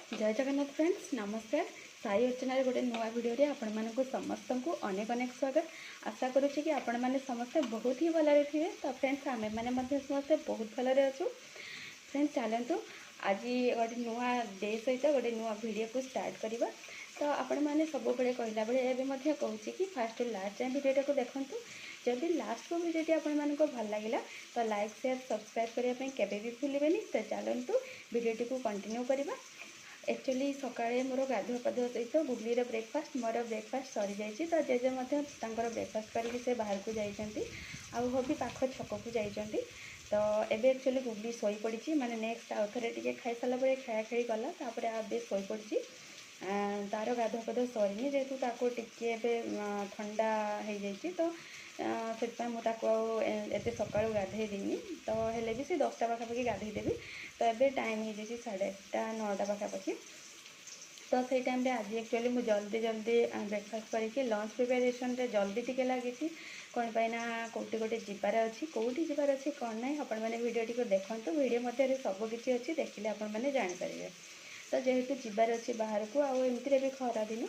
जय जगन्नाथ फ्रेंड्स नमस्कार। साई अर्चना गोटे नुआ भिडियो आपण मानक समस्त को अनेक अनेक स्वागत। आशा करुच्ची कि आपण मैंने समस्ते बहुत ही भलरे थे। तो फ्रेंड्स आमे मैंने समस्ते बहुत भलरे अच्छु। फ्रेंड्स चलतु आज गोटे नुआ डे सहित गोटे नुआ भिडियो को स्टार्ट करवा। तो आपण मैंने सब बड़े कहला बेले एवं कहूँ कि फास्ट लास्ट टाइम भिडियोटा को देखूँ। जदि लास्ट को भिडियोटी आपण मानक भल लगे तो लाइक शेयर सब्सक्राइब करने केवे भी भूलें। तो चलतु भिडियोटी को कंटिन्यू करवा। एक्चुअली सकाळे मोर गाधुआ पाधुआ सहित गुगलीर ब्रेकफास्ट मोर ब्रेकफास्ट सरी जाइए। तो जेजे ब्रेकफास्ट करके से बाहर को जाइए आउ भी पाख छक को जाइए। तो एबे एक्चुअली गुगली शोई पड़ी माने नेक्स्ट आउ थे टे खाई सारा पे खाया खाई गला आबे शोई पड़ी। तार गाधुआ पाधुआ सरीनी जेहेतु ताको टिके ठंडा हो जाइए। तो से मुझे सका गाधे देनी तो हेले भी से 10टा पाखापाखि गाधे देवी। तो ये टाइम हो जाए 8:30 9टा पाखापाखि। तो से टाइम आज एक्चुअली मुझे जल्दी जल्दी ब्रेकफास्ट करके लंच प्रिपेरेसन जल्दी टिके लगी कौन पाइना कौटी गोटे जीवार अच्छी कौटी जीवार अच्छी कौन ना आपण मैंने भिडियोटी को देखते भिडियो मध्य सबकि अच्छी देखिले आपण मैंने जानीपर। तो जेहेतु जीवार अच्छी बाहर को आमती भी खरा दिन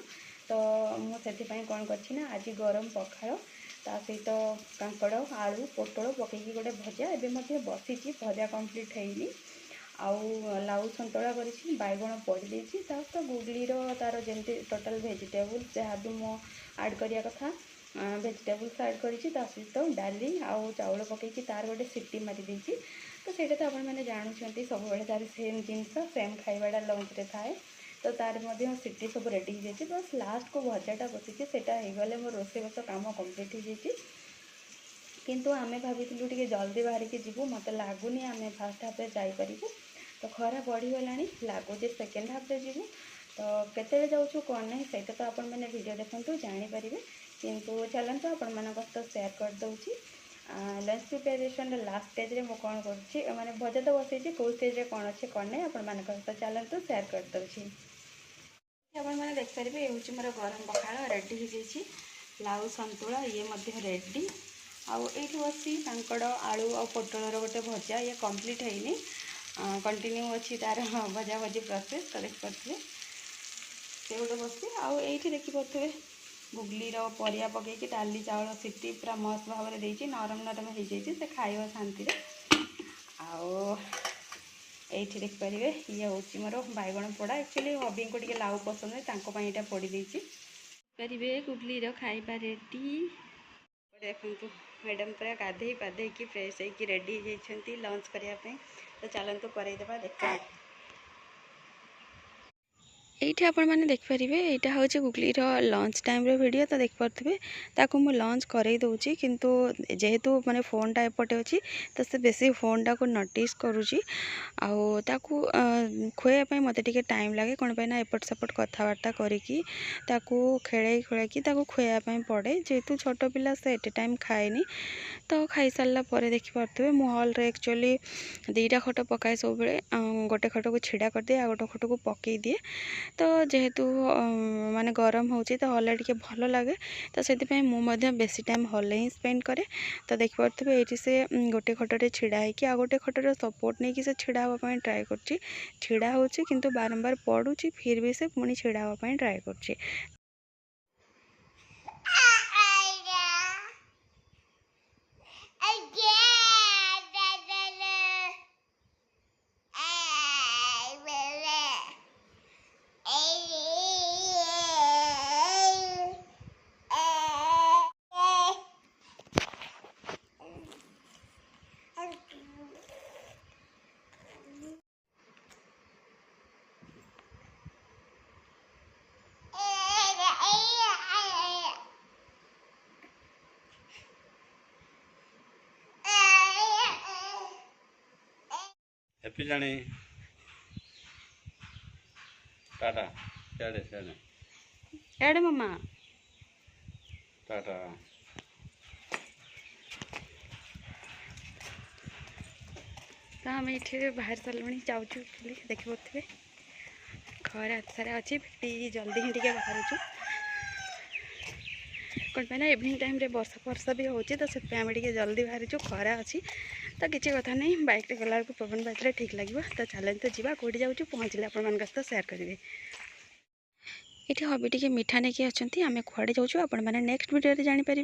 तो मुझे कौन कर आज गरम पखाड़ ता सहित कांकड़ आलू पोटल पकईकी गोटे भजा एवं बसी भजा कम्प्लीट होनी आउ लाउ सतुला कर बैगण पड़ी देती तो गुगलीर तार जमी टोटाल भेजिटेबल्स जहाँ भी मो आड करिया कथा भेजिटेबल्स आड कर सहित डाली आउ चाउल पकईकी तार गोटे सीटी मारी देती। तो ସେଇଟା तो आपण मैंने जानते सब तार सेम जिनस सेम खाइबाटा लंच रे थाए। तो तार मध्य सीटी सब रेडी हो जाए। बस लास्ट को भजाटा बसी से मोर रोषेईबास कम कम्प्लीट हो जाए। किंतु आमे भाविलु टिके जल्दी बाहर के जीवु मत लगुनि आमे फास्ट हाफ जापर। तो खरा बढ़ीगला लगुच सेकेंड हाफ जीवु। तो केते जाऊँ कौन ना सहीटा तो आपण मैंने वीडियो देखु जानीपर। किंतु चलते आपण मान तो सेयार करदे लंच प्रिपेरेसन लास्ट स्टेज रे मो कौन कर माने भजा तो बसई कौ स्टेज रे कौन अच्छे कौन ना आपण मान तो चलते सेयार करदे। आपण मैंने देखिपारे ये हूँ मोर गरम पखाड़ रेडी हो जाए। लाउ सतुला ये रेडी आउ ये बसी कांकड़ आलू आ पोटलर गोटे भजा ये कंप्लीट होनी कंटिन्यू अच्छी तार भजा भजी प्रोसेस। तो देखिपे से गोटे बसी आउ ये देखिपे गुगलीर परिया पकईकी डाली चाउल सीटी पूरा मस्त भाव में देती नरम नरम हो जाए से खाइब शांति आउ ये देखिपारे ये हूँ मोर बैगण पोड़ा। एक्चुअली हबी को टे लाउ पसंद है यहाँ पड़ी देती पारे गुगलीर खाइबा रेडी। देखु मैडम पूरा गाधे पाधे कि फ्रेश होगी रेडी होती लंच करने। तो चलतु करईदेवा देखा ये आपण मैंने देखिपारे यहाँ हूँ गुगलीर लंच टाइम वीडियो। तो देखिपे ताकू मु लंच करई दूची किंतु जेहेतु माने फोनटा एपटे अच्छी तो से बेसी फोनटा को नोटिस करुँची आकू खुआई मत टे टाइम लगे कौन पाइना एपट सेपट कथबार्ता करिकी खेल खेलकी खुआई पड़े जेहेतु छोट पिला से एट टाइम खाएनी। तो खाई सारा पर देखिपे मु हॉल रे एक्चुअली 2टा खट पकाए सब गोटे खट को छिड़ा कर दिए आ गोटे खट को पकई दिए। तो जेहेतु माने गरम हो तो हॉल टे भल लगे तो से बेसी टाइम हॉल ही स्पेंड करे। तो देखिपे ये से गोटे खटे छिड़ा होगी आ गोटे खटर सपोर्ट नहीं कि से छिड़ा हाँपाई ट्राए कर छिड़ा हो किंतु बारंबार पड़ुची फिर भी से पुणी छिड़ा हाँपाई ट्राए कर। हैप्पी जाने टाटा सियाड़े सियाड़े एडे मम्मा टाटा। तो आम ये बाहर सारे जाऊँ देखिपे खरा सारा अच्छी जल्दी ही टे बाहर कौन पे ना इवनिंग टाइम रे वर्षा वर्षा भी होची तो से आम टे जल्दी बाहरी जो खरा अच्छी तो किसी कथा नहीं बाइक गला पवन बाजले ठीक लगे तो चलें तो जी कौटी जाऊँ पहुँचले आपण सहित सेयार करेंगे। ये हबी टी मिठा नहीं कि अच्छा आम कड़े जाऊँ आपण मैंने नेक्स्ट वीडियो जानीपर।